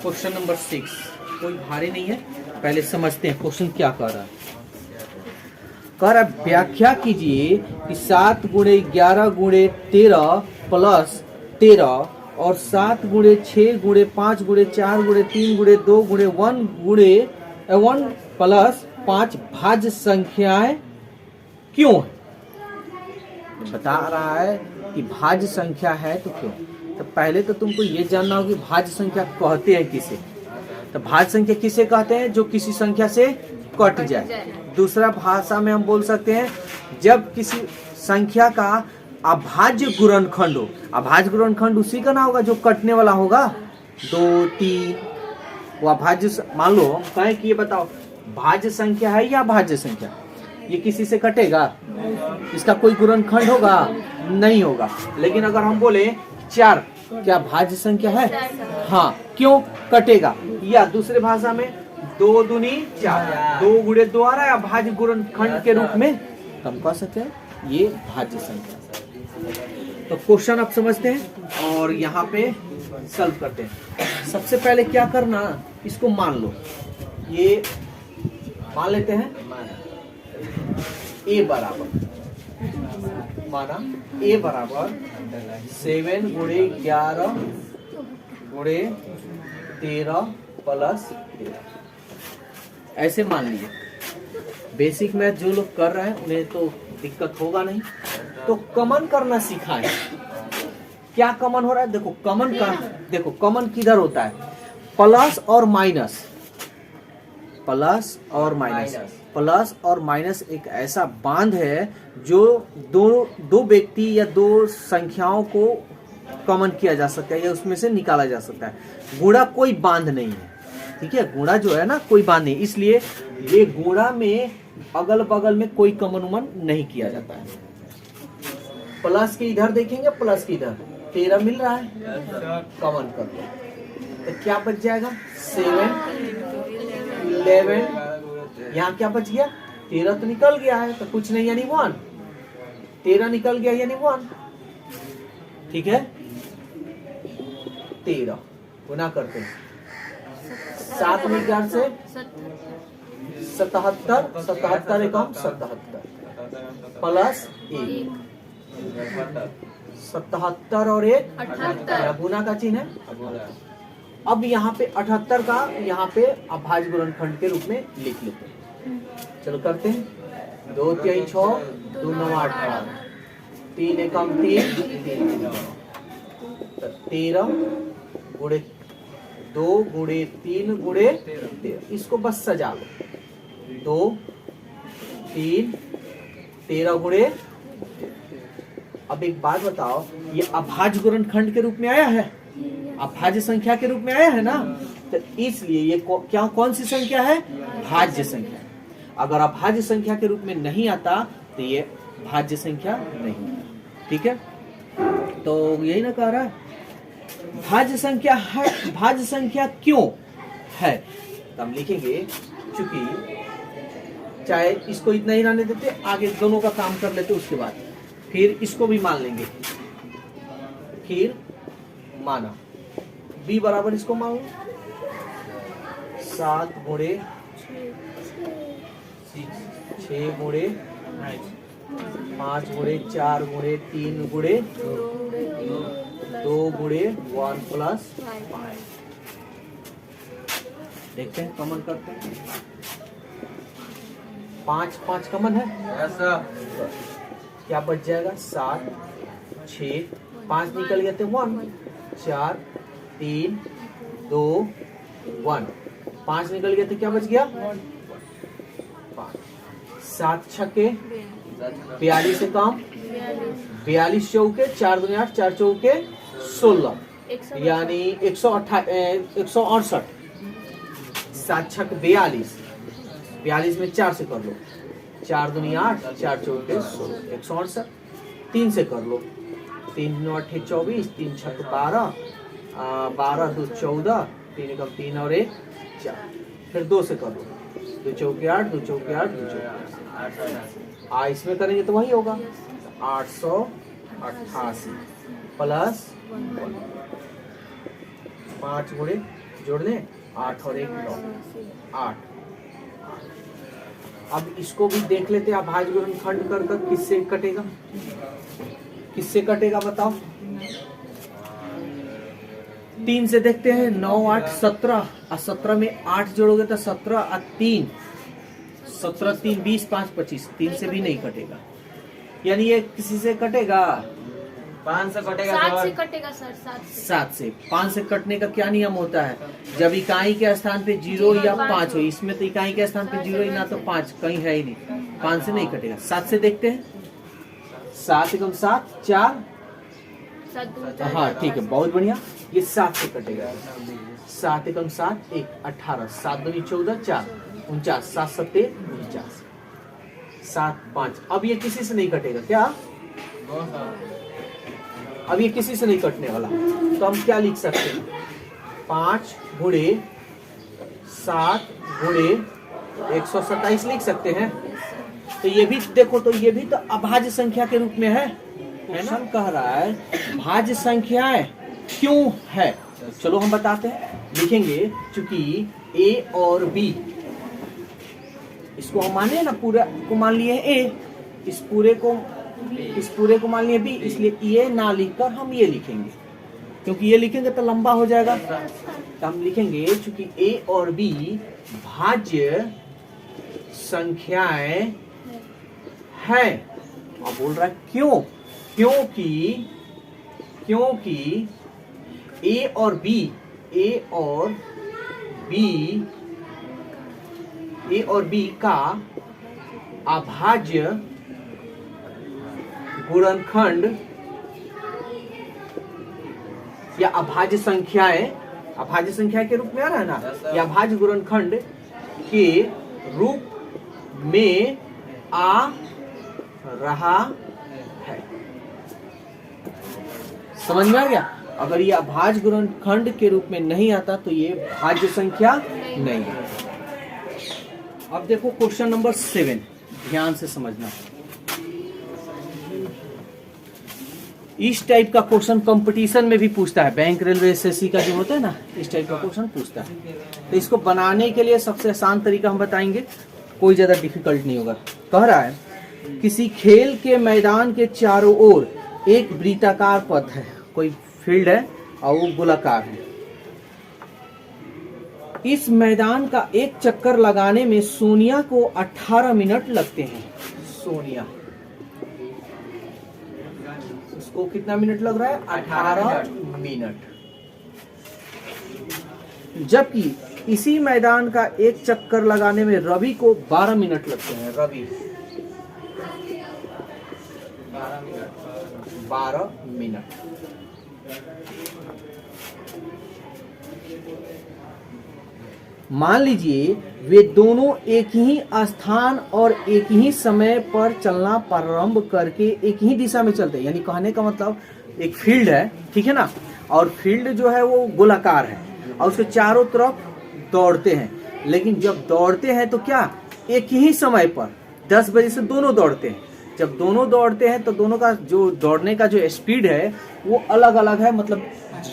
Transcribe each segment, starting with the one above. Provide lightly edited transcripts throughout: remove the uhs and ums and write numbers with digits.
Question number 6 कोई भारी नहीं है, पहले समझते हैं क्वेश्चन क्या कह रहा है। कह रहा व्याख्या कीजिए कि 7 गुणे 11 गुणे 13 प्लस 13 और 7 गुणे 6 गुणे 5 गुणे 4 गुणे 3 गुणे 2 गुणे 1 गुणे 1 प्लस 5 भाज्य संख्याएं क्यों है। बता रहा है कि भाज्य संख्या है तो क्यों। तो पहले तो तुमको ये जानना होगा कि भाज्य संख्या कहते हैं किसे। तो भाज्य संख्या किसे कहते हैं, जो किसी संख्या से कट जाए। दूसरा भाषा में हम बोल सकते हैं जब किसी संख्या का अभाज्य गुणनखंड हो। अभाज्य गुणनखंड उसी का ना होगा जो कटने वाला होगा। 2 3 वो अभाज्य। मान लो हम कहें कि ये बताओ भाज्य संख्या है या अभाज्य संख्या, ये किसी से कटेगा, इसका कोई गुणनखंड होगा नहीं होगा। लेकिन अगर हम बोले 4 क्या भाज्य संख्या है, हाँ, क्यों कटेगा। या दूसरे भाषा में 2 दूनी 4, 2 गुणे 2 आ रहा है अभाज्य गुणनखंड के रूप में, तो हम कह सकते हैं ये भाज्य संख्या। तो क्वेश्चन आप समझते हैं और यहाँ पे सॉल्व करते हैं। सबसे पहले क्या करना, इसको मान लो, ये मान लेते हैं a बराबर, माना a बराबर 7 गुणे 11 गुणे 13 प्लस 13 ऐसे मान लिए। बेसिक मैथ जो लोग कर रहे हैं उन्हें तो दिक्कत होगा नहीं। तो कमन करना सीखा है। क्या कमन हो रहा है, देखो कमन का, देखो कमन किधर होता है, प्लस और माइनस। प्लस और माइनस, प्लस और माइनस एक ऐसा बांध है जो दो व्यक्ति या दो संख्याओं को कॉमन किया जा सकता है या उसमें से निकाला जा सकता है। गुणा कोई बांध नहीं है, ठीक है। गुणा जो है ना कोई बांध नहीं, इसलिए ये गुणा में अगल बगल में कोई कॉमन उमन नहीं किया जाता है। प्लस के इधर देखेंगे, प्लस के इधर 13 मिल रहा है, कॉमन कर दो तो क्या बच जाएगा 7 11। यहाँ क्या बच गया 13 तो निकल गया है तो कुछ नहीं यानी 1। 13 निकल गया यानी 1, ठीक है। 13 गुना करते हैं 7 में 11 से 77, 77 एकम 77 प्लस 1, 77 और 1 गुना का चिन्ह है। अब यहाँ पे 78 का यहाँ पे अभाज्य गुणनखंड के रूप में लिख लेते हैं। चलो करते हैं। 2 3 6 2 9 8 3 एकम 3 13 गुणे 2 गुणे 3 गुणे 13। इसको बस सजा लो 2 3 13 गुणे। अब एक बात बताओ, ये अभाज्य गुणनखंड के रूप में आया है, अभाज्य संख्या के रूप में आया है ना, तो इसलिए ये क्या कौन सी संख्या है, भाज्य संख्या। अगर अभाज्य संख्या के रूप में नहीं आता तो ये भाज्य संख्या नहीं, ठीक है। तो यही ना कह रहा है भाज्य संख्या है। भाज्य संख्या क्यों है तो हम लिखेंगे, चूंकि चाहे इसको इतना ही रहने देते, आगे दोनों का काम कर लेते, उसके बाद फिर इसको भी मान लेंगे। फिर माना b बराबर इसको मान लो 7 गुणे 6 गुणे 5 गुणे 4 गुणे 3 गुणे 2 गुणे 1 प्लस 5। देखते हैं कॉमन करते हैं। 5 5 कॉमन है, क्या बच जाएगा 7 6 5 निकल गए थे 1 4 3 2 1 5 निकल गए थे, क्या बच गया 5। 7 छक्के 42 से काम 42 चौके 4 दूनी 8 4 चौके 16 यानी 168। 7 छक 42, 42 में 4 से कर लो 4 दूनी 8 4 चौके 16 168। 3 से कर लो 3 9 8 24 3 छक 12 12 2 14 3 एकम 3 और 1 4। फिर 2 से कर लो 2 चौके 8 2 चौके 8 2 चौके। इसमें करेंगे तो वही होगा 888 प्लस 5 गुणे जोड़ लें, 8 और 1 9, 8। अब इसको भी देख लेते हैं अभाज्य गुणनखंड कर कर किससे कटेगा, किससे कटेगा बताओ। 3 से देखते हैं, 9 8 17 और 17 में 8 जोड़ोगे तो 17 और 3 17 3 20 5 25, 3 से भी नहीं कटेगा, यानी ये किसी से कटेगा, 5 से कटेगा, 7 से कटेगा सर, 7 से। 5 से कटने का क्या नियम होता है, जब इकाई के स्थान पे 0 या 5 हो, इसमें तो इकाई के स्थान पे 0 ही ना तो 5 कहीं है ही नहीं, 5 से नहीं कटेगा। 7 से देखते हैं, 7 एकम 7 4, हाँ ठीक है, बहुत बढ़िया, ये 7 से कटेगा। 7 एकम 7 1 18, 7 दूनी 14 4 49, 7 7 49, 7 5। अब ये किसी से नहीं कटेगा क्या, अब ये किसी से नहीं कटने वाला, तो हम क्या लिख सकते हैं, 5 गुणे 7 गुणे 127 लिख सकते हैं। तो ये भी देखो, तो ये भी तो अभाज्य संख्या के रूप में है ना। कह रहा है भाज्य संख्याएं क्यों है, चलो हम बताते हैं, लिखेंगे चूंकि a और b, इसको हम माने ना, पूरा को मान लिए a, इस पूरे को मान लिए b, इसलिए ये ना लिखकर हम ये लिखेंगे, क्योंकि ये लिखेंगे तो लंबा हो जाएगा। तो हम लिखेंगे चूंकि a और b भाज्य संख्याएं हैं। अब बोल रहा है क्यों, क्योंकि a और b का अभाज्य गुणनखंड या अभाज्य संख्याएं के रूप में आ रहा है ना, या अभाज्य गुणनखंड के रूप में आ रहा है। समझ में आ गया, अगर ये अभाज्य गुणनखंड के रूप में नहीं आता तो ये भाज्य संख्या नहीं है। अब देखो क्वेश्चन नंबर 7, ध्यान से समझना। इस टाइप का क्वेश्चन कंपटीशन में भी पूछता है, बैंक रेलवे एसएससी का जो होता है ना, इस टाइप का क्वेश्चन पूछता है। तो इसको बनाने के लिए सबसे आसान तरीका हम बताएंगे, कोई ज्यादा डिफिकल्ट नहीं होगा। कह रहा है किसी खेल के मैदान के चारों ओर एक वृत्ताकार पथ है, कोई फील्ड है और वो गोलाकार है। इस मैदान का एक चक्कर लगाने में सोनिया को 18 मिनट लगते हैं। सोनिया, उसको कितना मिनट लग रहा है, 18 मिनट। जबकि इसी मैदान का एक चक्कर लगाने में रवि को 12 मिनट लगते हैं। रवि 12 मिनट। मान लीजिए वे दोनों एक ही स्थान और एक ही समय पर चलना प्रारंभ करके एक ही दिशा में चलते हैं। यानी कहने का मतलब एक फील्ड है, ठीक है ना, और फील्ड जो है वो गोलाकार है और उसके चारों तरफ दौड़ते हैं। लेकिन जब दौड़ते हैं तो क्या, एक ही समय पर 10 बजे से दोनों दौड़ते हैं। जब दोनों दौड़ते हैं तो दोनों का जो दौड़ने का जो स्पीड है वो अलग अलग है। मतलब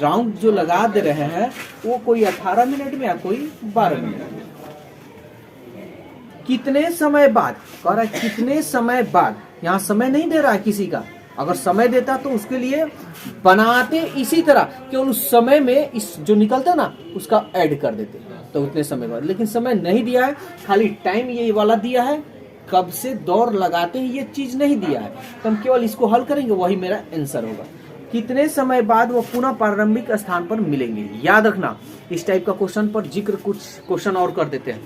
राउंड जो लगा दे रहे हैं वो कोई 18 मिनट में या कोई 12 मिनट में। कितने समय बाद, कह रहा है कितने समय बाद, यहाँ समय नहीं दे रहा है किसी का। अगर समय देता तो उसके लिए बनाते इसी तरह, केवल उस समय में इस जो निकलता ना उसका ऐड कर देते तो उतने समय बाद। लेकिन समय नहीं दिया है, खाली टाइम ये वाला दिया है, कब से दौड़ लगाते हैं ये चीज नहीं दिया है। तो हम केवल इसको हल करेंगे, वही मेरा आंसर होगा। कितने समय बाद वो पुनः प्रारंभिक स्थान पर मिलेंगे। याद रखना, इस टाइप का क्वेश्चन पर जिक्र कुछ क्वेश्चन और कर देते हैं।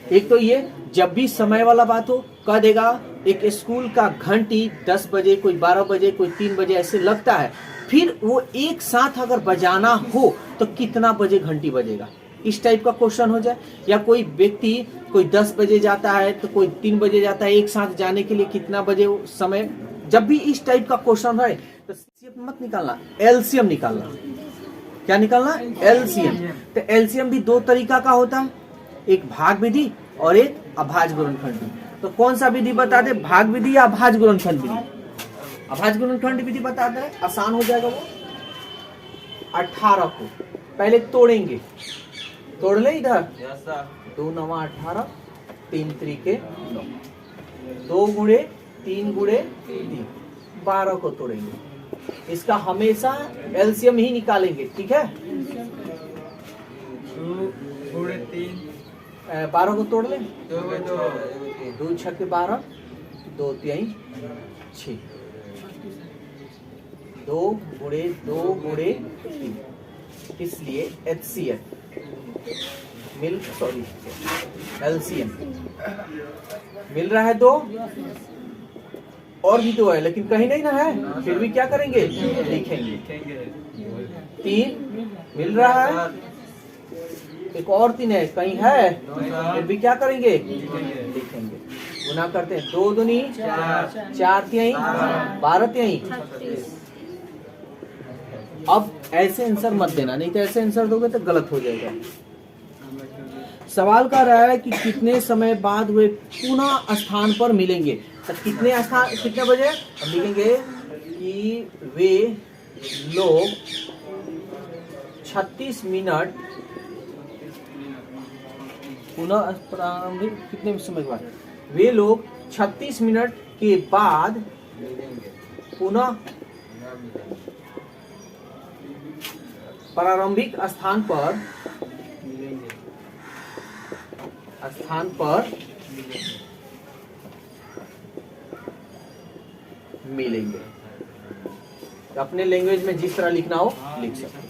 एक तो ये, जब भी समय वाला बात हो कह देगा एक स्कूल का घंटी 10 बजे, कोई 12 बजे, कोई 3 बजे ऐसे लगता है। फिर वो एक साथ अगर बजाना हो तो कितना बजे घंटी बजेगा, इस टाइप का क्वेश्चन हो जाए। या कोई व्यक्ति कोई 10 बजे जाता है तो कोई 3 बजे जाता है, एक साथ जाने के लिए कितना बजे समय। जब भी इस टाइप का क्वेश्चन है तो एलसीएम मत निकालना, एलसीएम निकालना। क्या निकालना, एलसीएम। तो एलसीएम भी 2 तरीका का होता है, एक भाग विधि और एक अभाज्य गुणनखंड विधि। तो कौन सा विधि बता दे, भाग विधि या अभाज्य गुणनखंड विधि। अभाज्य गुणनखंड विधि बता दे, आसान हो जाएगा वो। 18 को पहले तोड़ेंगे, तोड़ ले इधर। Yes sir. 2 9 18, 3 त्रिके 9, 2 गुणे 3 गुणे 3, 12 को तोड़ेंगे। इसका हमेशा एलसीएम ही निकालेंगे, ठीक है। 2 गुणे 3, 12 को तोड़ ले, 2 गुणे 2, 2 छक्के 12, 2 तिहाई 6, 2 गुणे 2 गुणे 3, इसलिए HCF एलसीएम मिल रहा है 2, और भी 2 है लेकिन कहीं नहीं ना है, फिर भी क्या करेंगे, लिखेंगे। 3 मिल रहा है, एक और 3 है, कहीं है, फिर भी क्या करेंगे, लिखेंगे। गुना करते हैं, 2 दूनी 4 तिहाई 12 तिहाई। अब ऐसे आंसर मत देना, नहीं तो ऐसे आंसर दोगे तो गलत हो जाएगा। सवाल कर रहा है कि कितने समय बाद वे पुनः स्थान पर मिलेंगे। तो कितने बजे हम लिखेंगे कि वे लोग 36 मिनट पुनः प्रारंभिक, कितने समय के बाद, वे लोग 36 मिनट के बाद पुनः प्रारंभिक स्थान पर मिलेंगे। अपने लैंग्वेज में जिस तरह लिखना हो लिख सकते हैं।